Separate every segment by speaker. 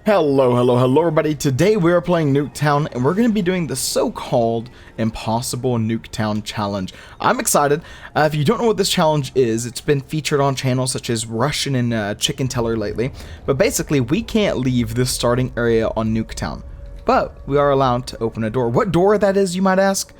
Speaker 1: Hello everybody. Today we are playing Nuketown and we're going to be doing the so-called Impossible Nuketown Challenge. I'm excited. If you don't know what this challenge is, it's been featured on channels such as Rushin and Chicken Teller lately. But basically, we can't leave this starting area on Nuketown. But we are allowed to open a door. What door that is, you might ask?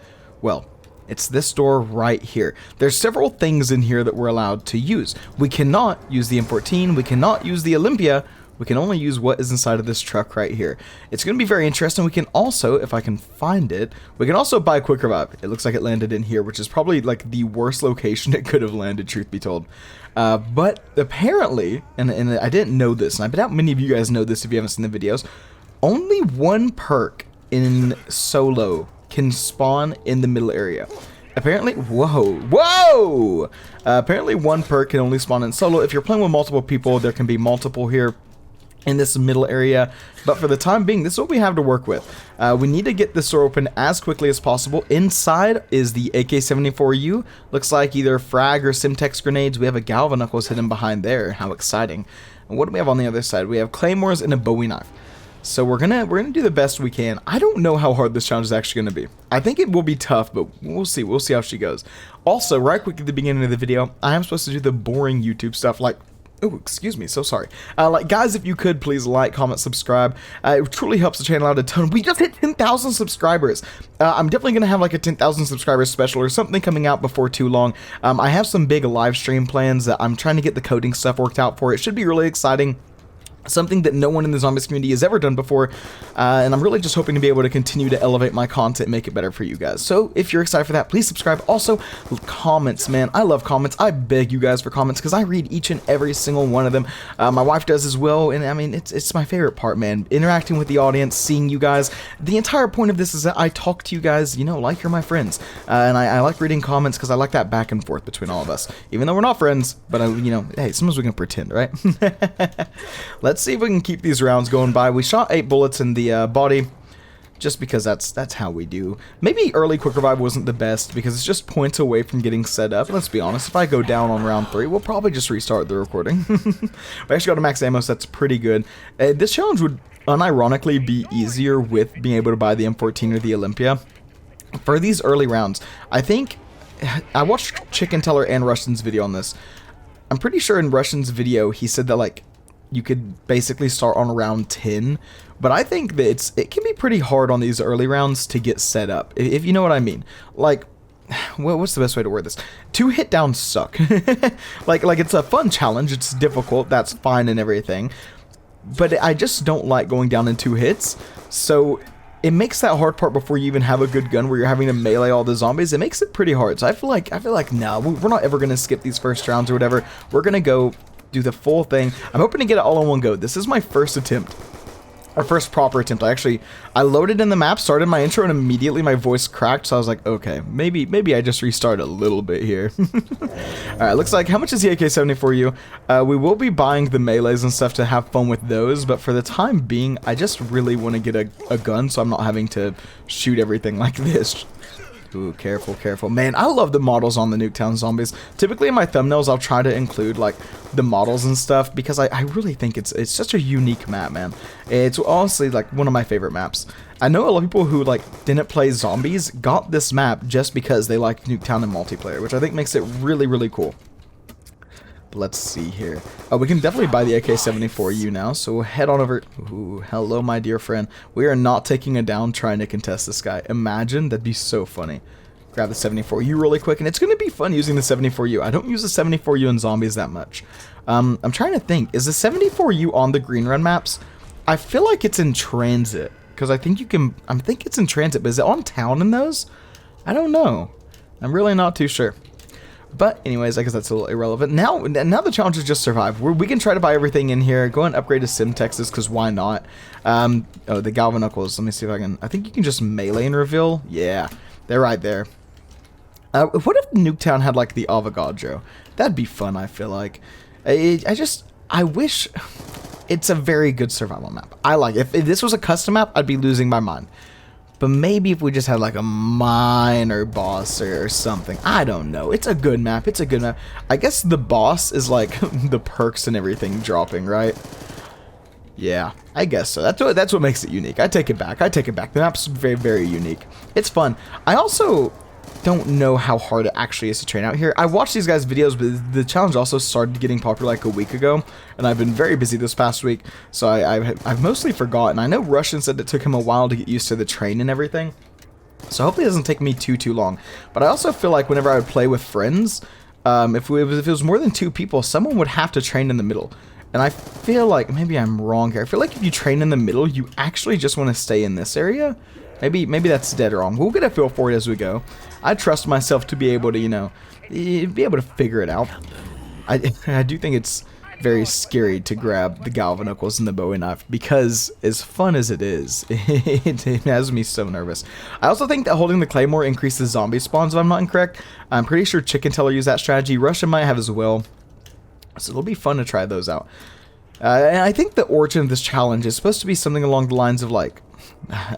Speaker 1: Well, it's this door right here. There's several things in here that we're allowed to use. We cannot use the M14, we cannot use the Olympia. We can only use what is inside of this truck right here. It's going to be very interesting. We can also, if I can find it, we can also buy a quick revive. It looks like it landed in here, which is probably like the worst location it could have landed, truth be told. But apparently, and I didn't know this, and I bet many of you guys know this if you haven't seen the videos, only one perk in solo can spawn in the middle area. Apparently, whoa! Apparently one perk can only spawn in solo. If you're playing with multiple people, there can be multiple here in this middle area, but for the time being, this is what we have to work with. We need to get this door open as quickly as possible. Inside is the AK-74U. Looks like either frag or Simtex grenades. We have a Galvanuckles hidden behind there. How exciting. And what do we have on the other side? We have claymores and a Bowie knife. So we're gonna do the best we can. I don't know how hard this challenge is actually gonna be. I think it will be tough, but we'll see. We'll see how she goes. Also, right quick at the beginning of the video, I am supposed to do the boring YouTube stuff like, oh, excuse me, so sorry. Like, guys, if you could, please like, comment, subscribe. It truly helps the channel out a ton. We just hit 10,000 subscribers. I'm definitely going to have like a 10,000 subscribers special or something coming out before too long. I have some big live stream plans that I'm trying to get the coding stuff worked out for. It should be really exciting. Something that no one in the Zombies community has ever done before, and I'm really just hoping to be able to continue to elevate my content and make it better for you guys. So if you're excited for that, please subscribe. Also, comments, man. I love comments. I beg you guys for comments because I read each and every single one of them. My wife does as well, and I mean, it's my favorite part, man. Interacting with the audience, seeing you guys. The entire point of this is that I talk to you guys, you know, like you're my friends, and I like reading comments because I like that back and forth between all of us, even though we're not friends. But you know, hey, sometimes we can pretend, right? Let's see if we can keep these rounds going by. We shot 8 bullets in the body, just because that's how we do. Maybe early quick revive wasn't the best, because it's just points away from getting set up. Let's be honest, if I go down on round 3, we'll probably just restart the recording. We actually got a max ammo, so that's pretty good. This challenge would unironically be easier with being able to buy the M14 or the Olympia. For these early rounds, I think, I watched Chicken Teller and Rushin's video on this. I'm pretty sure in Rushin's video, he said that, like, you could basically start on round 10, but I think that it can be pretty hard on these early rounds to get set up, if you know what I mean. Like, well, what's the best way to word this? 2 hit downs suck. like it's a fun challenge, it's difficult, that's fine and everything, but I just don't like going down in 2 hits, so it makes that hard part before you even have a good gun where you're having to melee all the zombies. It makes it pretty hard, so I feel like no, we're not ever gonna skip these first rounds or whatever. We're gonna go do the full thing. I'm hoping to get it all in one go. This is my first attempt. Our first proper attempt. I loaded in the map, started my intro, and immediately my voice cracked, so I was like, okay, maybe I just restart a little bit here. Alright, looks like, how much is the AK-74U? We will be buying the melees and stuff to have fun with those, but for the time being, I just really want to get a gun, so I'm not having to shoot everything like this. Ooh, careful, careful. Man, I love the models on the Nuketown Zombies. Typically in my thumbnails, I'll try to include, like, the models and stuff, because I really think it's such a unique map, man. It's honestly, like, one of my favorite maps. I know a lot of people who, like, didn't play Zombies got this map just because they like Nuketown and multiplayer, which I think makes it really, really cool. Let's see here. Oh, we can definitely buy the AK-74U now, so we'll head on over. Ooh, hello, my dear friend. We are not taking it down trying to contest this guy. Imagine, that'd be so funny. Grab the 74U really quick, and it's going to be fun using the 74U. I don't use the 74U in Zombies that much. I'm trying to think. Is the 74U on the Green Run maps? I feel like it's in transit, because I think you can. I think it's in transit, but is it on town in those? I don't know. I'm really not too sure. But anyways, I guess that's a little irrelevant. Now the challenge is just survive. We can try to buy everything in here. Go and upgrade to Simtexes, because why not? Oh, the Galvanuckles. Let me see if I can. I think you can just melee and reveal. Yeah, they're right there. What if Nuketown had like the Avogadro? That'd be fun, I feel like. I wish. It's a very good survival map. I like it. If this was a custom map, I'd be losing my mind. But maybe if we just had like a minor boss or something. I don't know. It's a good map. It's a good map. I guess the boss is like the perks and everything dropping, right? Yeah, I guess so. That's what makes it unique. I take it back. I take it back. The map's very, very unique. It's fun. I also don't know how hard it actually is to train out here. I watched these guys' videos, but the challenge also started getting popular like a week ago, and I've been very busy this past week, so I've mostly forgotten. I know Rushin said it took him a while to get used to the train and everything, so hopefully it doesn't take me too long. But I also feel like whenever I would play with friends, if it was more than 2 people, someone would have to train in the middle. And I feel like, maybe I'm wrong here, I feel like if you train in the middle, you actually just want to stay in this area. Maybe that's dead wrong. We'll get a feel for it as we go. I trust myself to be able to, you know, be able to figure it out. I do think it's very scary to grab the galvanicles and the Bowie knife, because as fun as it is, it has me so nervous. I also think that holding the claymore increases zombie spawns, if I'm not incorrect. I'm pretty sure Chicken Teller used that strategy. Rushin might have as well. So it'll be fun to try those out. And I think the origin of this challenge is supposed to be something along the lines of like,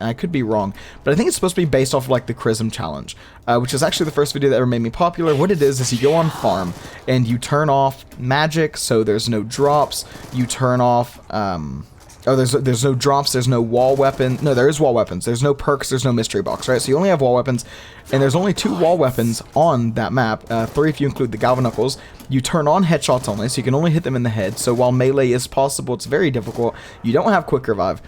Speaker 1: I could be wrong, but I think it's supposed to be based off of like the Chrism challenge, which is actually the first video that ever made me popular. What it is you go on farm and you turn off magic, so there's no drops. You turn off, there's no drops, there's no wall weapon. No, there is wall weapons. There's no perks, there's no mystery box, right? So you only have wall weapons, and there's only 2 wall weapons on that map, 3 if you include the galvanicles. You turn on headshots only, so you can only hit them in the head. So while melee is possible, it's very difficult. You don't have quick revive.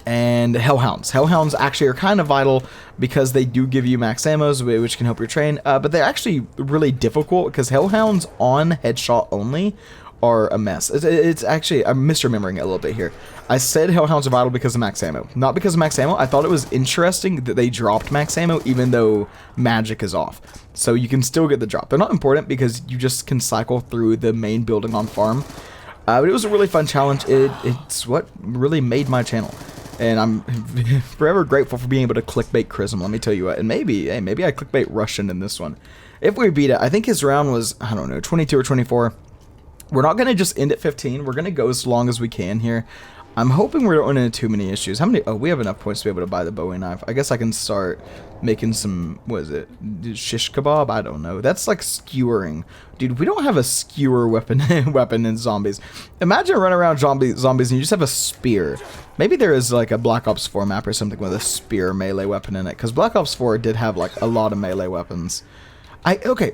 Speaker 1: And hellhounds. Hellhounds actually are kind of vital because they do give you max ammos, which can help your train. But they're actually really difficult because hellhounds on headshot only are a mess. It's actually, I'm misremembering it a little bit here. I said hellhounds are vital because of max ammo, not because of max ammo. I thought it was interesting that they dropped max ammo even though magic is off, so you can still get the drop. They're not important because you just can cycle through the main building on farm. But it was a really fun challenge. It's what really made my channel, and I'm forever grateful for being able to clickbait Chrism, let me tell you what. And maybe I clickbait Rushin in this one. If we beat it, I think his round was, I don't know, 22 or 24. We're not going to just end at 15. We're going to go as long as we can here. I'm hoping we don't run into too many issues. How many? Oh, we have enough points to be able to buy the Bowie knife. I guess I can start making some, what is it? Shish kebab? I don't know. That's like skewering. Dude, we don't have a skewer weapon in zombies. Imagine running around zombies and you just have a spear. Maybe there is like a Black Ops 4 map or something with a spear melee weapon in it, because Black Ops 4 did have like a lot of melee weapons. Okay.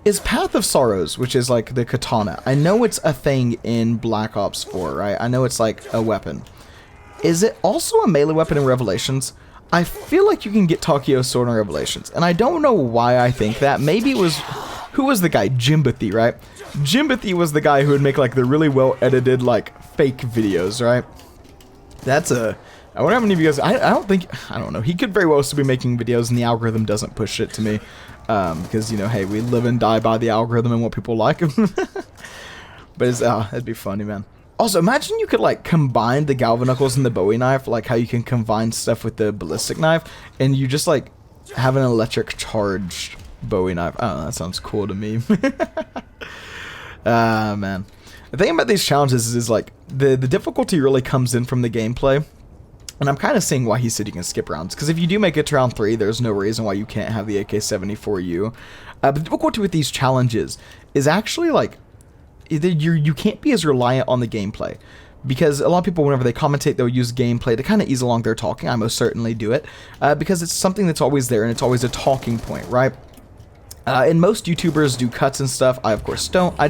Speaker 1: Is Path of Sorrows, which is like the katana, I know it's a thing in Black Ops 4, right? I know it's like a weapon. Is it also a melee weapon in Revelations? I feel like you can get Takio's sword in Revelations, and I don't know why I think that. Maybe it was, who was the guy? Jimbathy, right? Jimbathy was the guy who would make like the really well edited like fake videos, right? That's a, I wonder how many of you guys, I don't know, he could very well still be making videos and the algorithm doesn't push it to me. Because, you know, hey, we live and die by the algorithm and what people like. But it's, that'd be funny, man. Also, imagine you could, like, combine the galvanicles and the Bowie knife, like how you can combine stuff with the ballistic knife, and you just, like, have an electric charged Bowie knife. I don't know, that sounds cool to me. Man. The thing about these challenges is, like, the difficulty really comes in from the gameplay. And I'm kind of seeing why he said you can skip rounds, because if you do make it to round 3, there's no reason why you can't have the AK-74U. But the difficulty with these challenges is actually, like, you can't be as reliant on the gameplay. Because a lot of people, whenever they commentate, they'll use gameplay to kind of ease along their talking. I most certainly do it, because it's something that's always there, and it's always a talking point, right? And most YouTubers do cuts and stuff. I, of course, don't. I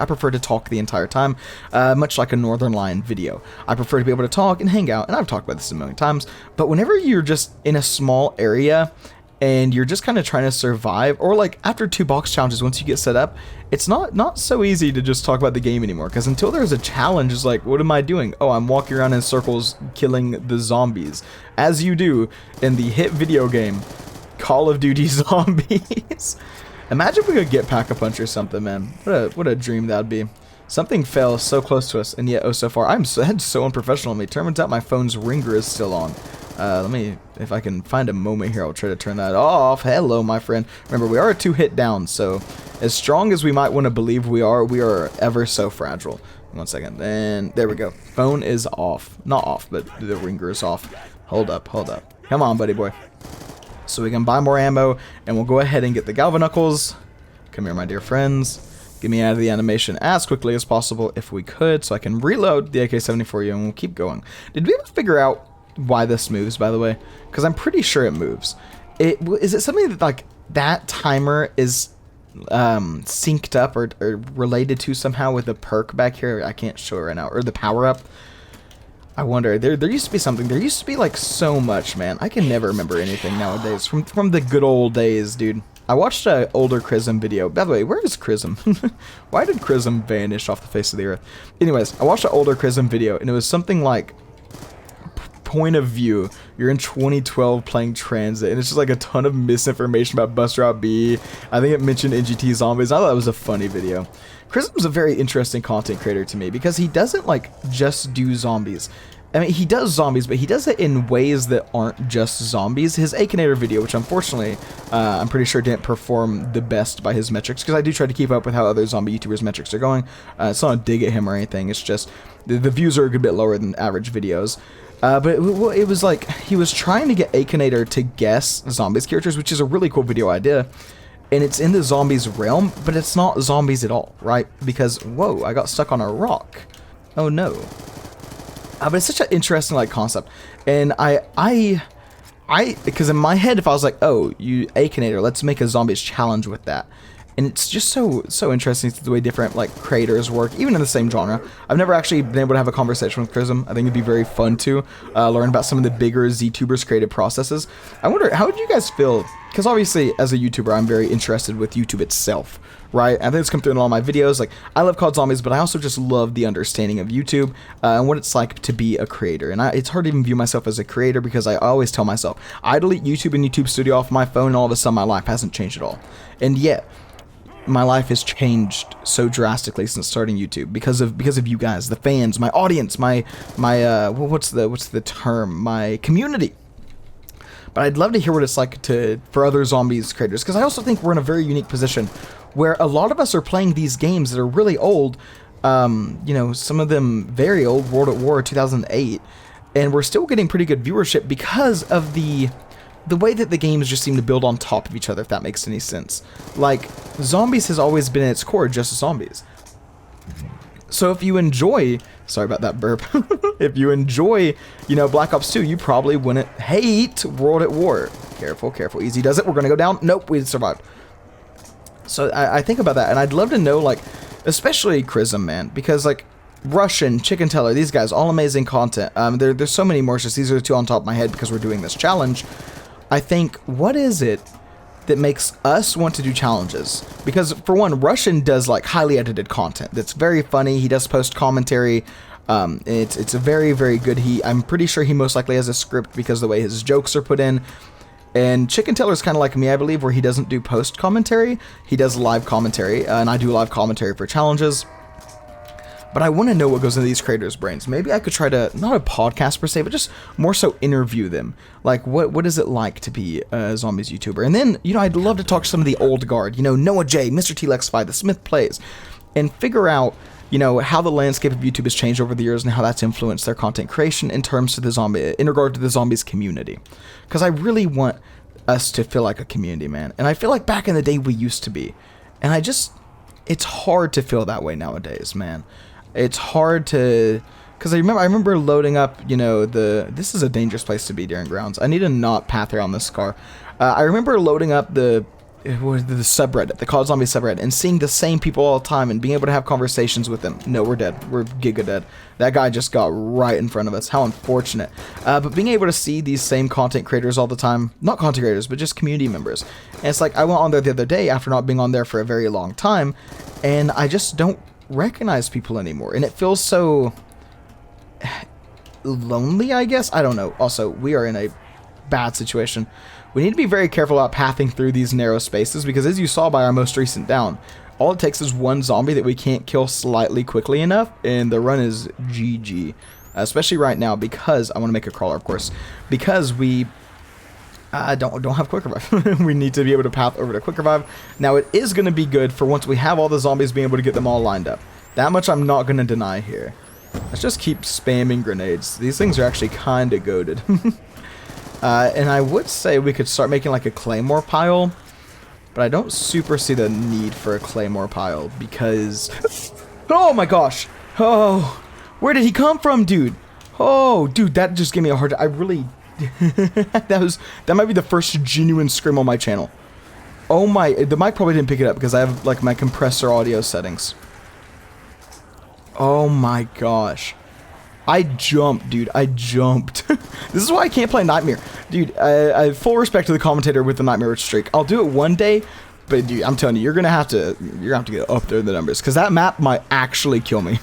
Speaker 1: prefer to talk the entire time, much like a Northern Lion video. I prefer to be able to talk and hang out, and I've talked about this a million times, but whenever you're just in a small area, and you're just kind of trying to survive, or like after 2 box challenges, once you get set up, it's not so easy to just talk about the game anymore, because until there's a challenge, it's like, what am I doing? Oh, I'm walking around in circles killing the zombies, as you do in the hit video game, Call of Duty Zombies. Imagine if we could get Pack-a-Punch or something, man. What a dream that'd be. Something fell so close to us, and yet oh so far. That's so unprofessional of me. Turns out my phone's ringer is still on. Let me, if I can find a moment here, I'll try to turn that off. Hello, my friend. Remember, we are a 2-hit down, so as strong as we might want to believe we are ever so fragile. 1 second, and there we go. Phone is off. Not off, but the ringer is off. Hold up. Come on, buddy boy. So we can buy more ammo, and we'll go ahead and get the galvanicles. Come here, my dear friends. Get me out of the animation as quickly as possible if we could, so I can reload the AK-74U and we'll keep going. Did we ever figure out why this moves, by the way? Because I'm pretty sure it moves. Is it something that, like, that timer is synced up or related to somehow with the perk back here? I can't show it right now. Or the power-up? I wonder. There used to be something. There used to be, like, so much, man. I can never remember anything nowadays. From the good old days, dude. I watched an older Chrism video. By the way, where is Chrism? Why did Chrism vanish off the face of the earth? Anyways, I watched an older Chrism video, and it was something like, point of view, you're in 2012 playing Transit, and it's just like a ton of misinformation about Bus Route B. I think it mentioned NGT Zombies. I thought it was a funny video. Chrism's a very interesting content creator to me, because he doesn't, like, just do zombies. I mean, he does zombies, but he does it in ways that aren't just zombies. His Akinator video, which unfortunately, I'm pretty sure didn't perform the best by his metrics, because I do try to keep up with how other zombie YouTubers' metrics are going. It's not a dig at him or anything, it's just, the views are a good bit lower than average videos. But it was like, he was trying to get Akinator to guess zombies characters, which is a really cool video idea. And it's in the zombies realm, but it's not zombies at all, right? Because, whoa, I got stuck on a rock. Oh no. But it's such an interesting, like, concept. And because in my head, if I was like, oh, you Akinator, let's make a zombies challenge with that. And it's just so interesting the way different, like, creators work, even in the same genre. I've never actually been able to have a conversation with Chrism. I think it'd be very fun to learn about some of the bigger ZTubers' creative processes. I wonder, how would you guys feel? Because obviously, as a YouTuber, I'm very interested with YouTube itself, right? I think it's come through in all my videos. Like, I love Cod Zombies, but I also just love the understanding of YouTube and what it's like to be a creator. And it's hard to even view myself as a creator, because I always tell myself, I delete YouTube and YouTube Studio off my phone, and all of a sudden my life hasn't changed at all. And yet, my life has changed so drastically since starting YouTube because of you guys, the fans, my audience, my what's the term, my community. But I'd love to hear what it's like for other zombies creators, because I also think we're in a very unique position where a lot of us are playing these games that are really old, you know, some of them very old, World at War 2008, and we're still getting pretty good viewership because of the way that the games just seem to build on top of each other, if that makes any sense. Like, Zombies has always been at its core just Zombies. So if you enjoy, sorry about that burp, if you enjoy, you know, Black Ops 2, you probably wouldn't hate World at War. Careful, careful, easy does it, we're gonna go down. Nope, we survived. So I think about that, and I'd love to know, like, especially Chrism, man, because, like, Rushin, Chicken Teller, these guys, all amazing content. There's so many more, just these are the two on top of my head because we're doing this challenge. I think, what is it that makes us want to do challenges? Because, for one, Rushin does, like, highly edited content that's very funny. He does post commentary. It's a very, very good. I'm pretty sure he most likely has a script because of the way his jokes are put in. And Chicken Teller's kind of like me, I believe, where he doesn't do post commentary. He does live commentary, and I do live commentary for challenges. But I want to know what goes into these creators' brains. Maybe I could try to, not a podcast per se, but just more so interview them. Like, what is it like to be a Zombies YouTuber? And then, you know, I'd love to talk to some of the old guard. You know, Noah J, Mr. T-Lex5, The Smith Plays. And figure out, you know, how the landscape of YouTube has changed over the years and how that's influenced their content creation in regard to the Zombies community. Because I really want us to feel like a community, man. And I feel like back in the day we used to be. And it's hard to feel that way nowadays, man. It's hard to, because I remember loading up, you know, this is a dangerous place to be during grounds. I need to not path around this car. I remember loading up the subreddit, the Cod Zombies subreddit, and seeing the same people all the time and being able to have conversations with them. No, we're dead. We're giga dead. That guy just got right in front of us. How unfortunate. But being able to see these same content creators all the time, not content creators, but just community members. And it's like, I went on there the other day after not being on there for a very long time, and I just don't recognize people anymore, and it feels so lonely, I guess. I don't know. Also, we are in a bad situation. We need to be very careful about pathing through these narrow spaces, because as you saw by our most recent down, all it takes is one zombie that we can't kill slightly quickly enough, and the run is GG. Especially right now, because I want to make a crawler, of course, because we don't have quick revive. We need to be able to path over to quick revive. Now, it is going to be good for once we have all the zombies, being able to get them all lined up. That much I'm not going to deny here. Let's just keep spamming grenades. These things are actually kind of goated. And I would say we could start making like a claymore pile. But I don't super see the need for a claymore pile because... Oh my gosh! Oh, where did he come from, dude? Oh, dude, that just gave me a hard... I really... that might be the first genuine scream on my channel. Oh my... The mic probably didn't pick it up because I have, like, my compressor audio settings. Oh my gosh. I jumped, dude. I jumped. This is why I can't play Nightmare. Dude, I have full respect to the commentator with the Nightmare streak. I'll do it one day, but dude, I'm telling you, you're gonna have to get up there in the numbers, because that map might actually kill me.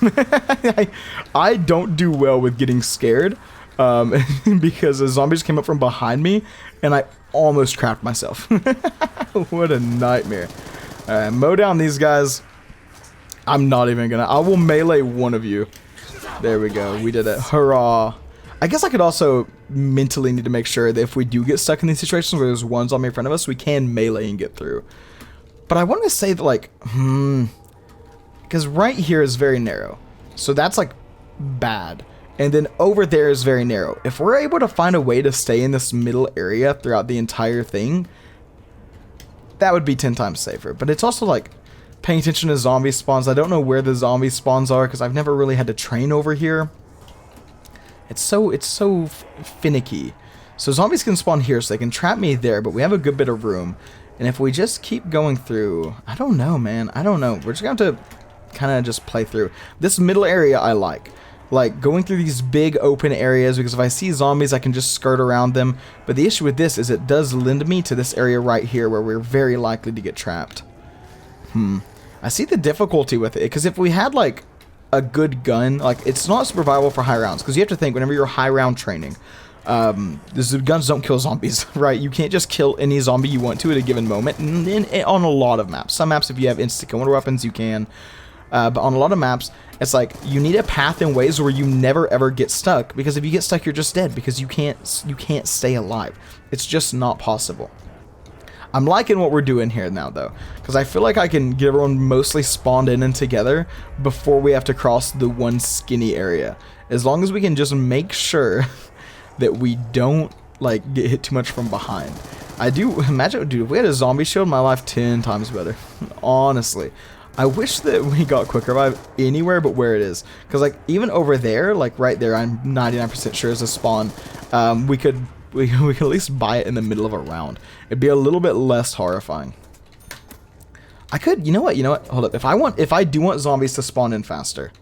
Speaker 1: I don't do well with getting scared, because the zombies came up from behind me, and I almost crapped myself. What a nightmare. Alright, mow down these guys. I'm not even gonna... I will melee one of you. There we go. We did it. Hurrah. I guess I could also mentally need to make sure that if we do get stuck in these situations where there's one zombie in front of us, we can melee and get through. But I want to say that, like, because right here is very narrow. So that's, like, bad. And then over there is very narrow. If we're able to find a way to stay in this middle area throughout the entire thing, that would be 10 times safer. But it's also, like, paying attention to zombie spawns. I don't know where the zombie spawns are because I've never really had to train over here. It's so finicky. So zombies can spawn here, so they can trap me there, but we have a good bit of room. And if we just keep going through, I don't know, man. I don't know. We're just going to have to kind of just play through. This middle area I like. Like, going through these big open areas, because if I see zombies, I can just skirt around them. But the issue with this is it does lend me to this area right here where we're very likely to get trapped. I see the difficulty with it, because if we had, like, a good gun, like, it's not super viable for high rounds, because you have to think, whenever you're high round training, the guns don't kill zombies, right? You can't just kill any zombie you want to at a given moment, and on a lot of maps. Some maps, if you have insta-kill weapons, you can, but on a lot of maps, it's like, you need a path in ways where you never ever get stuck, because if you get stuck, you're just dead, because you can't stay alive. It's just not possible. I'm liking what we're doing here now, though, because I feel like I can get everyone mostly spawned in and together before we have to cross the one skinny area. As long as we can just make sure that we don't, like, get hit too much from behind. I do imagine, dude, if we had a zombie shield, my life 10 times better. Honestly. I wish that we got quick revive anywhere but where it is. Because, like, even over there, like, right there, I'm 99% sure is a spawn. We could at least buy it in the middle of a round. It'd be a little bit less horrifying. I could, you know what, hold up. If I do want zombies to spawn in faster,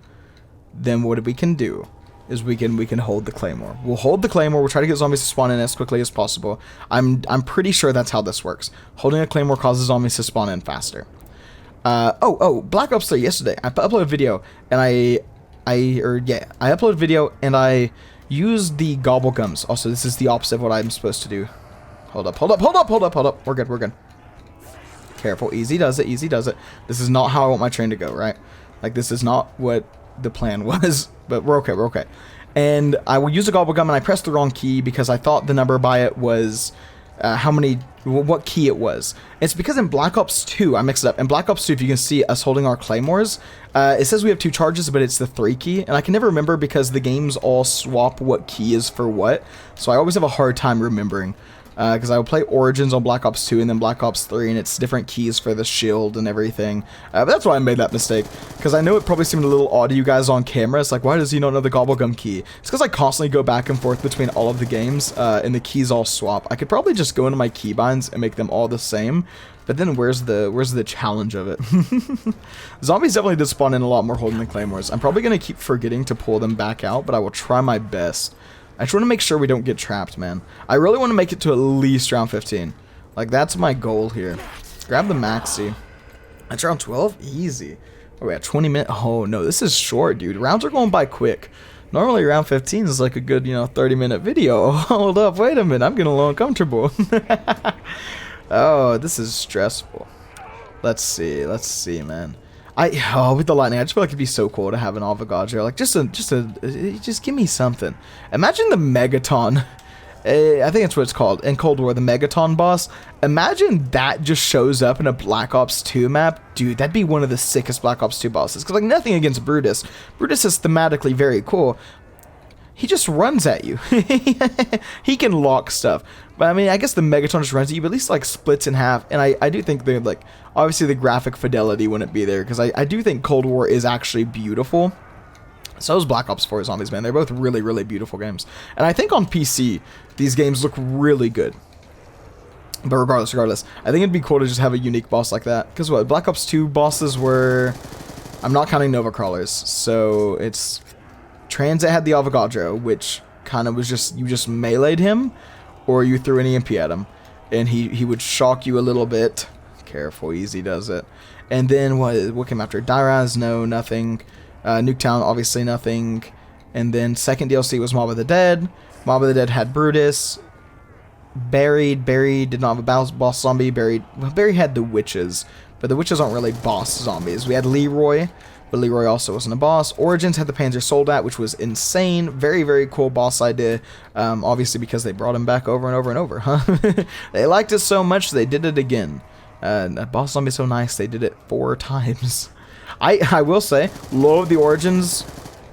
Speaker 1: then what we can do is we can hold the claymore. We'll hold the claymore. We'll try to get zombies to spawn in as quickly as possible. I'm pretty sure that's how this works. Holding a claymore causes zombies to spawn in faster. Black Ops 3 yesterday. I uploaded a video and I uploaded a video and I used the gobble gums. Also, this is the opposite of what I'm supposed to do. Hold up. We're good. Careful. Easy does it. This is not how I want my train to go, right? Like, this is not what the plan was, but we're okay. And I will use a gobble gum and I pressed the wrong key because I thought the number by it was what key it was. It's because in Black Ops 2, I mixed it up. In Black Ops 2, if you can see us holding our claymores, it says we have 2 charges, but it's the 3 key, and I can never remember because the games all swap what key is for what, so I always have a hard time remembering. Because I would play Origins on Black Ops 2 and then Black Ops 3, and it's different keys for the shield and everything. But that's why I made that mistake. Because I know it probably seemed a little odd to you guys on camera. It's like, why does he not know the gobblegum key? It's because I constantly go back and forth between all of the games, and the keys all swap. I could probably just go into my keybinds and make them all the same. But then where's the challenge of it? Zombies definitely did spawn in a lot more holding the claymores. I'm probably going to keep forgetting to pull them back out, but I will try my best. I just want to make sure we don't get trapped, man. I really want to make it to at least round 15. Like, that's my goal here. Grab the maxi. That's round 12? Easy. Oh, we got 20 minutes. Oh, no, this is short, dude. Rounds are going by quick. Normally, round 15 is like a good, 30-minute video. Hold up, wait a minute. I'm getting a little uncomfortable. Oh, this is stressful. Let's see, man. With the lightning, I just feel like it'd be so cool to have an Avogadro. Like, just give me something. Imagine the Megaton. I think that's what it's called. In Cold War, the Megaton boss. Imagine that just shows up in a Black Ops 2 map. Dude, that'd be one of the sickest Black Ops 2 bosses. Because, like, nothing against Brutus. Brutus is thematically very cool. he just runs at you. He can lock stuff. But I mean, I guess the Megatron just runs at you, but at least like splits in half. And I do think they're like, obviously the graphic fidelity wouldn't be there, because I do think Cold War is actually beautiful. So is Black Ops 4 Zombies, man. They're both really, really beautiful games. And I think on PC, these games look really good. But regardless, I think it'd be cool to just have a unique boss like that. Because what, Black Ops 2 bosses were... I'm not counting Nova Crawlers, so it's... Transit had the Avogadro, which kind of was just... You just meleeed him, or you threw an EMP at him. And he would shock you a little bit. Careful, easy does it. And then what came after? Dairaz, no, nothing. Nuketown, obviously nothing. And then second DLC was Mob of the Dead. Mob of the Dead had Brutus. Buried did not have a boss zombie. Buried had the witches, but the witches aren't really boss zombies. We had Leroy, but Leroy also wasn't a boss. Origins had the Panzer Soldat, which was insane. Very, very cool boss idea. Obviously because they brought him back over and over and over, huh? They liked it so much they did it again. Boss zombie so nice they did it 4 times. I will say, love the Origins,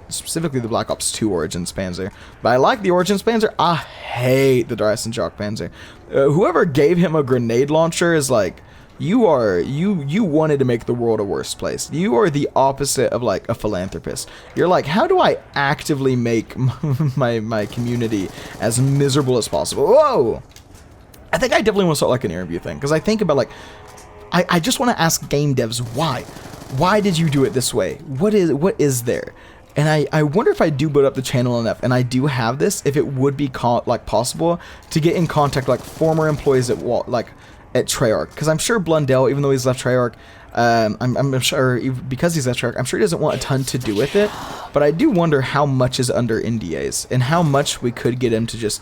Speaker 1: specifically the Black Ops 2 Origins Panzer. But I like the Origins Panzer. I hate the Dyson Jock Panzer. Whoever gave him a grenade launcher is like, you wanted to make the world a worse place. You are the opposite of like a philanthropist. You're like, how do I actively make my community as miserable as possible? Whoa! I think I definitely want to start like an interview thing, because I think about like, I just want to ask game devs why. Why did you do it this way? What is there? And I wonder if I do build up the channel enough, and I do have this, if it would be like possible to get in contact like former employees at Treyarch, because I'm sure Blundell, even though he's left Treyarch, I'm sure because he's left Treyarch, I'm sure he doesn't want a ton to do with it. But I do wonder how much is under NDAs and how much we could get him to just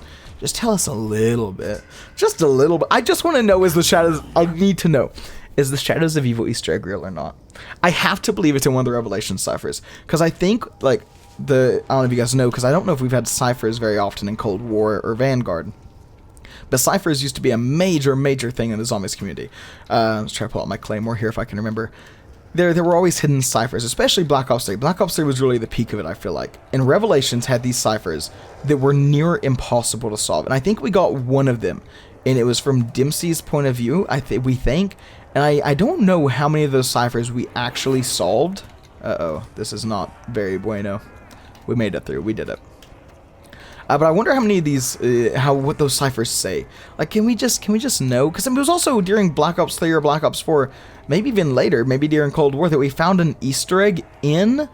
Speaker 1: tell us a little bit, just a little bit. I just want to know, is the Shadows? I need to know. Is the Shadows of Evil Easter egg real or not? I have to believe it's in one of the Revelation ciphers, because I think, like, I don't know if you guys know, because I don't know if we've had ciphers very often in Cold War or Vanguard, but ciphers used to be a major, major thing in the Zombies community. Let's try to pull out my Claymore here if I can remember. There were always hidden ciphers, especially Black Ops 3. Black Ops 3 was really the peak of it, I feel like. And Revelations had these ciphers that were near impossible to solve, and I think we got one of them, and it was from Dempsey's point of view, we think. And I don't know how many of those ciphers we actually solved. Uh-oh, this is not very bueno. We made it through. We did it. But I wonder how many of these, what those ciphers say. Like, can we just know? Because it was also during Black Ops 3 or Black Ops 4, maybe even later, maybe during Cold War, that we found an Easter egg in,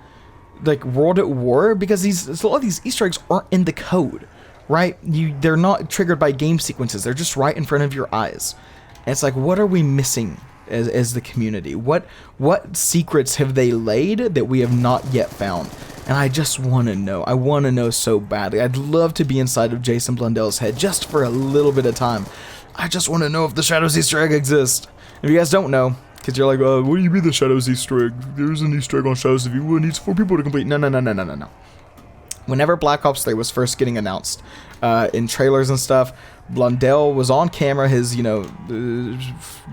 Speaker 1: like, World at War. Because a lot of these Easter eggs aren't in the code, right? They're not triggered by game sequences. They're just right in front of your eyes. And it's like, what are we missing as the community? What secrets have they laid that we have not yet found? And I just want to know. I want to know so badly. I'd love to be inside of Jason Blundell's head just for a little bit of time. I just want to know if the Shadows Easter egg exists. If you guys don't know, because you're like, what do you mean the Shadows Easter egg? There's an Easter egg on Shadows of Evil. It needs 4 people to complete. No. Whenever Black Ops 3 was first getting announced, in trailers and stuff, Blundell was on camera, his,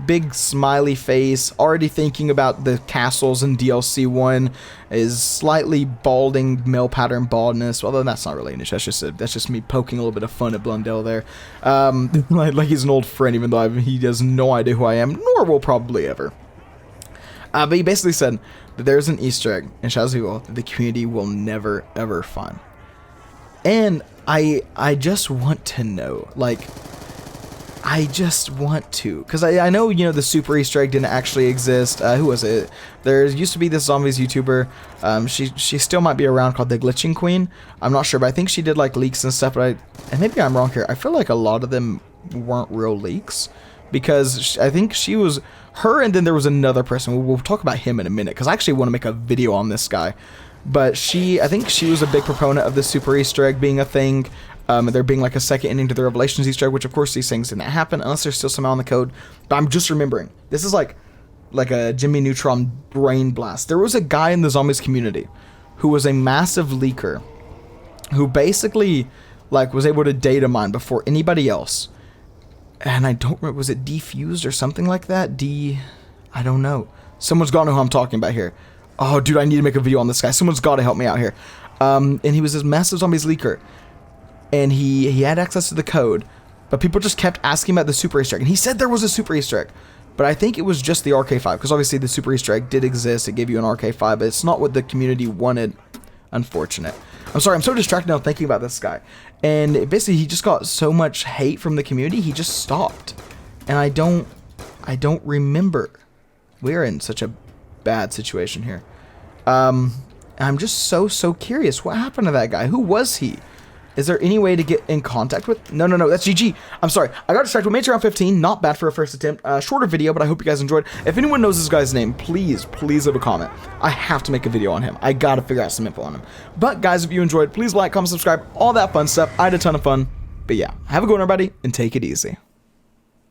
Speaker 1: big smiley face, already thinking about the castles in DLC 1, his slightly balding male pattern baldness. Although that's not really an issue. That's just me poking a little bit of fun at Blundell there. Like he's an old friend, even though he has no idea who I am, nor will probably ever. But he basically said that there's an Easter egg in Shadows of Evil that the community will never, ever find. And I just want to know, like, I just want to, because I know, the super Easter egg didn't actually exist. Who was it? There used to be this Zombies YouTuber, she still might be around, called the Glitching Queen. I'm not sure, but I think she did, like, leaks and stuff, but and maybe I'm wrong here, I feel like a lot of them weren't real leaks, because I think she was, her, and then there was another person, we'll talk about him in a minute, because I actually want to make a video on this guy. But I think she was a big proponent of the super Easter egg being a thing, there being like a second ending to the Revelations Easter egg, which of course these things didn't happen unless there's still somehow in the code. But I'm just remembering, this is like a Jimmy Neutron brain blast. There was a guy in the Zombies community who was a massive leaker, who basically like was able to data mine before anybody else. And I don't remember, was it defused or something like that? I don't know. Someone's gotta know who I'm talking about here. Oh, dude, I need to make a video on this guy. Someone's got to help me out here. and he was this massive zombies leaker, and he had access to the code, but people just kept asking about the super Easter egg, and he said there was a super Easter egg, but I think it was just the RK5, because obviously the super Easter egg did exist. It gave you an RK5, but it's not what the community wanted. Unfortunate. I'm sorry, I'm so distracted now thinking about this guy, and basically he just got so much hate from the community, he just stopped, and I don't remember. We're in such a bad situation here. I'm just so curious. What happened to that guy? Who was he? Is there any way to get in contact with? No, that's GG. I'm sorry. I got distracted. We made it around 15. Not bad for a first attempt. Shorter video, but I hope you guys enjoyed. If anyone knows this guy's name, please leave a comment. I have to make a video on him. I gotta figure out some info on him. But guys, if you enjoyed, please like, comment, subscribe, all that fun stuff. I had a ton of fun. But yeah, have a good one, everybody, and take it easy.